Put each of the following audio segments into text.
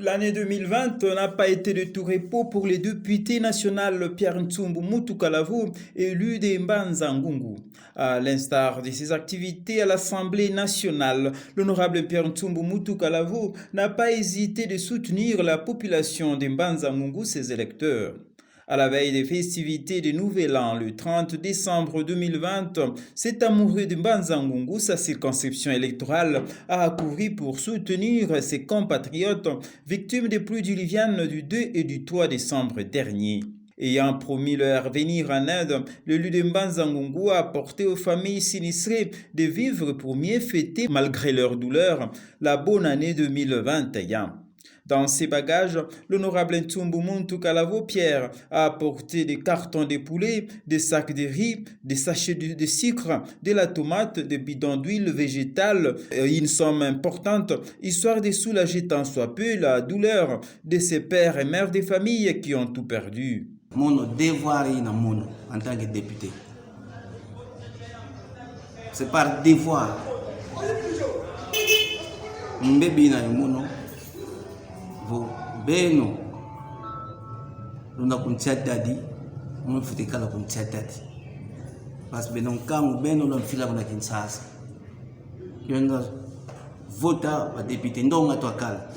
L'année 2020 n'a pas été de tout repos pour les députés national Pierre Ntsumbu Mutukalavo, élu de Mbanza Ngungu. À l'instar de ses activités à l'Assemblée nationale, l'honorable Pierre Ntsumbu Mutukalavo n'a pas hésité de soutenir la population de Mbanza Ngungu, ses électeurs. À la veille des festivités de Nouvel An, le 30 décembre 2020, cet amoureux de Mbanza Ngungu, sa circonscription électorale, a accouru pour soutenir ses compatriotes victimes des pluies diluviennes du 2 et du 3 décembre dernier. Ayant promis leur venir en aide, l'élu de Mbanza Ngungu a apporté aux familles sinistrées de vivre pour mieux fêter, malgré leur douleur, la bonne année 2021. Dans ses bagages, l'honorable Ntsumbu Mutukalavo Pierre a apporté des cartons de poulet, des sacs de riz, des sachets de sucre, de la tomate, des bidons d'huile végétale, une somme importante, histoire de soulager tant soit peu la douleur de ses pères et mères de famille qui ont tout perdu. Mon devoir est en tant que député. C'est par devoir. Beno luna kuntia dadi mon futekala kuntia dadi parce que benon kangu beno lon fila kuna Kinshasa kionga vota ba député ndonga to akala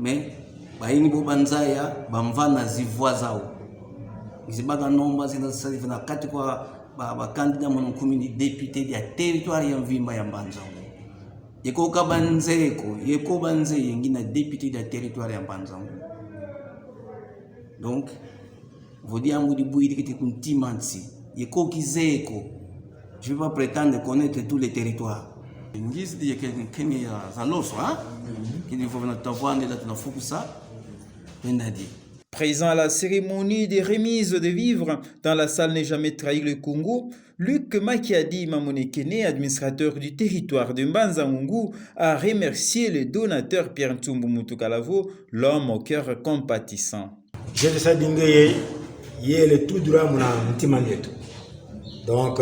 mais bayini bo banzaya bamvana zivwa zao izibaga nomba zina sasa na kati kwa ba candidat mon commune député ya territoire ya Mvimba ya Mbanza yeko kabanzeko yeko banze yengina député de territoire ya Mbanza. Donc vous dire amu di buidi kiti kuntimansi yeko kizeko. Je ne vais pas prétendre connaître tous les territoires. Ngisi di yekeni ya zaloso kini faut na tavane la tunafukusa ndadi. Présent à la cérémonie des remises de vivres dans la salle N'est jamais trahi le Congo, Luc Makiadi Mamonekene, administrateur du territoire de Mbanza Ngungu, a remercié le donateur Pierre Ntsumbu Mutukalavo, l'homme au cœur compatissant. Je le sais dingue le tout droit mon timaleto. Donc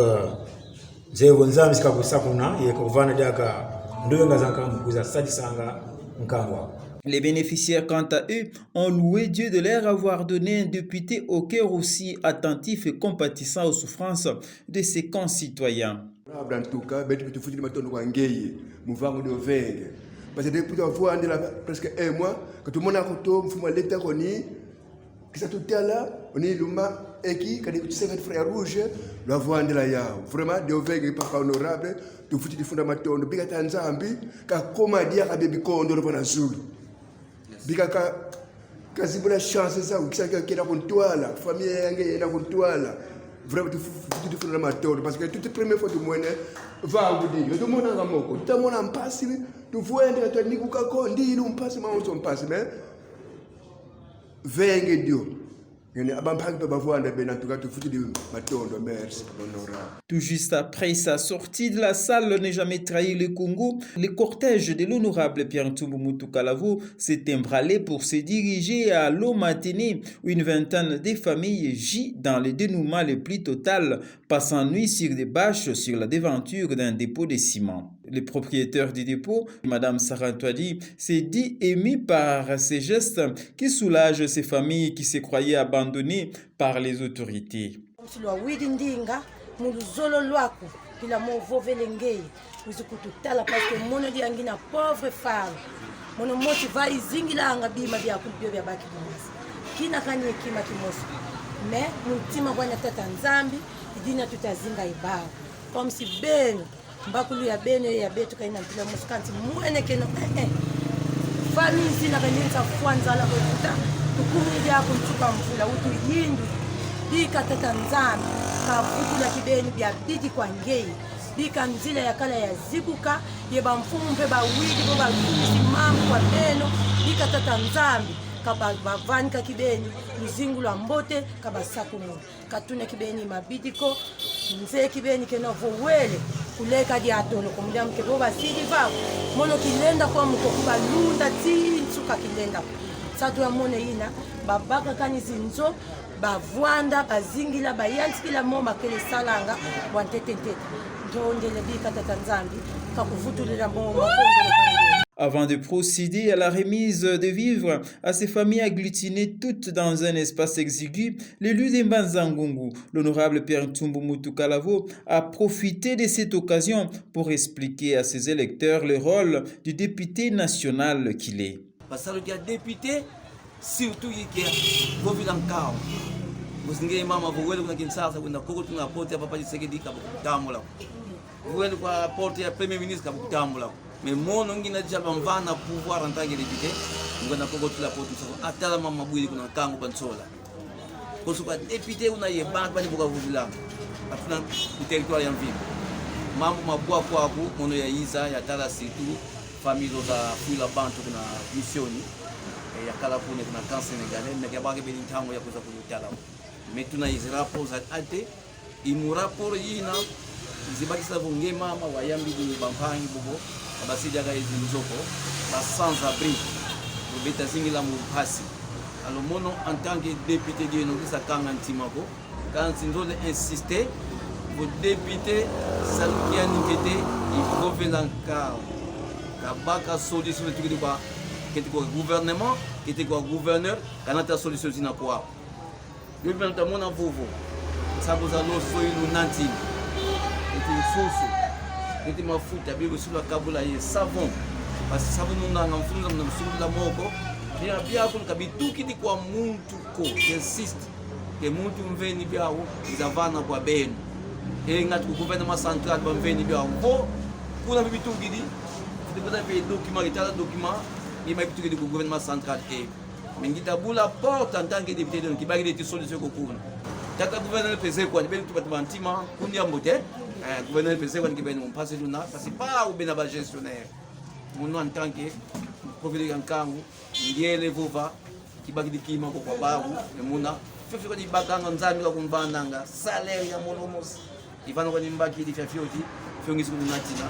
je vonza miska kusakuna ye kovana diaka ndoyenga zanka mkuza sadisanga nkangwa. Les bénéficiaires, quant à eux, ont loué Dieu de leur avoir donné un député au cœur aussi attentif et compatissant aux souffrances de ses concitoyens. En tout cas, parce que depuis avoir presque un mois, que tout le monde a retourné, l'état roni, qui s'est tout là, on est l'homme et qui, quand il s'est fait frère rouge, la voix de la yao. Vraiment, des ouvriers pas honorables, tout foutu des fondamentaux, de Bigatanzambi, car comment dire à Baby Kondo le Bonazul. Bikaka kazibula chance ça ou kisaka kena kontwala famille yange ena kontwala vraiment tu fais la matoro parce que toute première fois du moins va vous dire tout le monde en moko tout le monde en passe tu vois entre toi ni kukako ndi lu passe mais on s'en passe mais venge dio. Tout juste après sa sortie de la salle N'est jamais trahi le Congo, le cortège de l'honorable Pierre Ntsumbu Mutukalavo s'est emballé pour se diriger à Lomatene où une vingtaine de familles gît dans le dénouement le plus total, passant nuit sur des bâches sur la devanture d'un dépôt de ciment. Le propriétaire du dépôt, Madame Sarantwadi, s'est dit ému par ces gestes qui soulagent ces familles qui se croyaient abandonnées par les autorités. Comme si ben mbakulu ya bene ya betu kaina mpila muskanti muene keno famille sina kanisa kwanza la kuta tukumija hapo mchuka mvula utu yindu bika tata nzami ka vukula kibeni bya bidi kwa ngei bika nzila ya kala ya zibuka yeba mfumbe ba widi bo ba mambo kwa beno bika tata nzami kaba bavani ka kibeni luzingu lwa mbote kaba sakumu katune kibeni mabidiko nze kibeni keno vowele kuleka diatolo kumdia mkebo basidi va mono kilenda kwa mkokuba lunda tsuka kilenda satu ya mone ina babaka kanisi nzo bavwanda bazingila bayansikila moma kele salanga wantete ntete ndondele bika tata nzambi kakuvutulira moma. Avant de procéder à la remise de vivres à ces familles agglutinées toutes dans un espace exigu, l'élu de Mbanza-Ngungu, l'honorable Pierre Ntumbu Mutukalavo, a profité de cette occasion pour expliquer à ses électeurs le rôle du député national qu'il est. Parce que le député, surtout qui est Govilankao, vous n'avez pas vu que Kinshasa, vous n'avez pas vu que porte à Papa Tshisekedi Kabutamula. Vous n'avez pas porté à Premier ministre Kabutamula. Mais mon nom qui n'a déjà pas pouvoir en tant que député, nous avons pas la porte à Tala Mamabouili qu'on a Kango Bansola. Parce que député, on a eu banque pour vous là. Après, le territoire est en ville. Mambo Mabua Kwaku, on a eu Isa, Yatala Situ, famille de la Fouille la Banque, on a missionné. Et il y a Kalapone, on a camp sénégalais, mais il y a pas de Bénintango, il y a pas de Tala. Mais tout a eu des rapports à Até, il nous rapporte, il y a des Mama, Wayambi, Bampangi, Bobo. Basi jaga hizi nzoko ba sans abri beta singila mu pasi alors mono en tant que député de no sa kanga ntimako quand sinzole insister pour député salukia nikete il gouvernanka kabaka solution tukidi kwa kiti kwa gouvernement kiti kwa gouverneur kanata solution zina kwa le banta mona vovo sabu za lo soilu nanti eti soso eti mafuta bigo sula kabula ye savon parce que savon nunga ngamfunza mnamsula moko bia kun kabituki di kwa muntu ko insiste que muntu mveni biawo izavana kwa beno ngati ku gouvernement central ba mveni biawo ko kuna bituki di dependa pe document itala document ni ma bituki di ku gouvernement central mengita bula porte en tant que député donc kibagi de solution ko kuna taka gouverneur pese kwa ni betu batmantima kundi ambote gouverneur pese kwa ni beno mpase luna parce pas ou bena ba gestionnaire mon en tant que profil kankangu ndiele vova kibagi di kima ko kwa babu muna fefe ko di bakanga nzambi ko kumbandanga salaire ya monomos ivana ko ni mbaki di fioti fiongi siku natina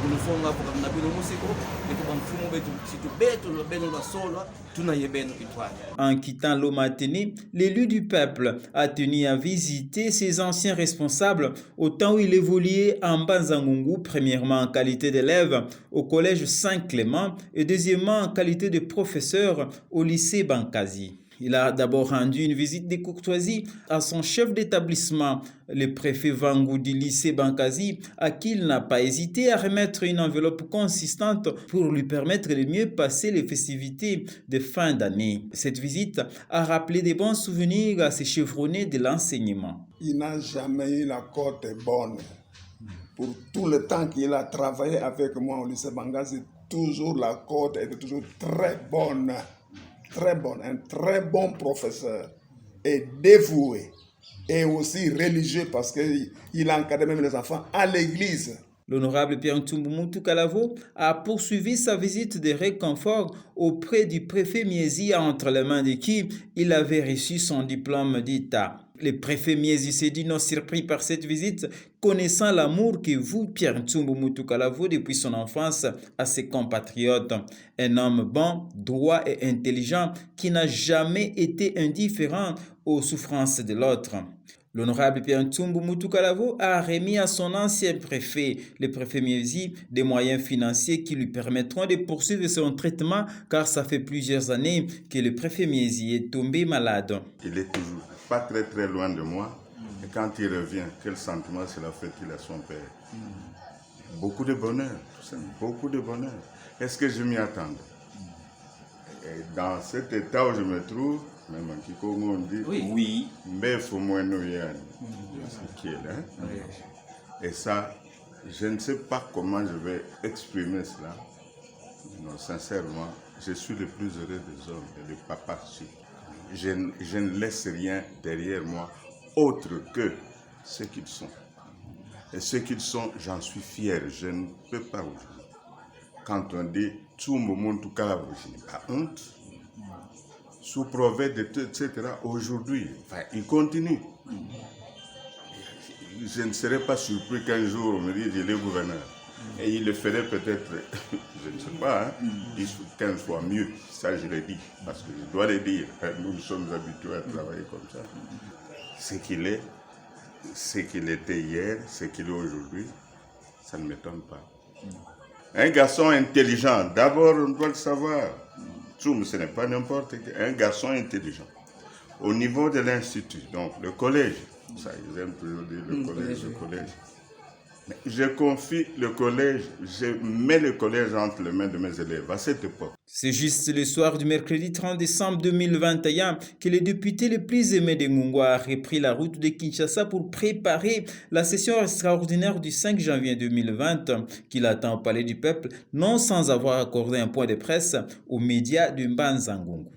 kunufonga ko na bino musiko betu ba mfumo betu situ betu lo beno la solo tuna yebeno itwale. En quittant l'Omateni, l'élu du peuple a tenu à visiter ses anciens responsables au temps où il évoluait en Mbanza-Ngungu, premièrement en qualité d'élève au collège Saint-Clément et deuxièmement en qualité de professeur au lycée Bankazi. Il a d'abord rendu une visite de courtoisie à son chef d'établissement, le préfet Vangou du lycée Bankazi, à qui il n'a pas hésité à remettre une enveloppe consistante pour lui permettre de mieux passer les festivités de fin d'année. Cette visite a rappelé de bons souvenirs à ses chevronnés de l'enseignement. Il n'a jamais eu la cote bonne. Pour tout le temps qu'il a travaillé avec moi au lycée Bankazi, toujours la cote était toujours très bonne. Très bon, un très bon professeur et dévoué et aussi religieux parce qu'il encadre même les enfants à l'église. L'honorable Pierre Ntumbu Mutukalavo a poursuivi sa visite de réconfort auprès du préfet Miezi entre les mains de qui il avait reçu son diplôme d'État. Le préfet Miezi s'est dit non surpris par cette visite, connaissant l'amour que vous, Pierre Ntumbu Mutukalavo, depuis son enfance à ses compatriotes. Un homme bon, droit et intelligent qui n'a jamais été indifférent aux souffrances de l'autre. L'honorable Pierre Ntumbu Mutukalavo a remis à son ancien préfet, le préfet Miezi, des moyens financiers qui lui permettront de poursuivre son traitement car ça fait plusieurs années que le préfet Miezi est tombé malade. Il est toujours pas très loin de moi et quand il revient, quel sentiment cela fait qu'il a son père. Beaucoup de bonheur, beaucoup de bonheur. Est-ce que je m'y attendais? Et dans cet état où je me trouve, même en Kikongo on dit oui, mais il faut moins nous y aller. Et ça, je ne sais pas comment je vais exprimer cela. Non, sincèrement, je suis le plus heureux des hommes et le papa surtout. Je ne laisse rien derrière moi autre que ce qu'ils sont. Et ce qu'ils sont, j'en suis fier. Je ne peux pas vous dire. Quand on dit tout le monde, tout cas, je n'ai pas honte. Sous prophète, etc. Aujourd'hui, enfin, il continue. Je ne serais pas surpris qu'un jour on me dise il est gouverneur. Et il le ferait peut-être, je ne sais pas, hein, 10 ou 15 fois mieux. Ça, je l'ai dit, parce que je dois le dire. Nous sommes habitués à travailler comme ça. Ce qu'il est, ce qu'il était hier, ce qu'il est aujourd'hui, ça ne m'étonne pas. Un garçon intelligent, d'abord on doit le savoir. Tsoum, ce n'est pas n'importe qui. Un garçon intelligent. Au niveau de l'institut, donc le collège, ça ils aiment toujours dire le collège. Mais je confie le collège, je mets le collège entre les mains de mes élèves à cette époque. C'est juste le soir du mercredi 30 décembre 2021 que le député le plus aimé de Ngungu a repris la route de Kinshasa pour préparer la session extraordinaire du 5 janvier 2020 qu'il attend au Palais du Peuple, non sans avoir accordé un point de presse aux médias de Mbanza Ngungu.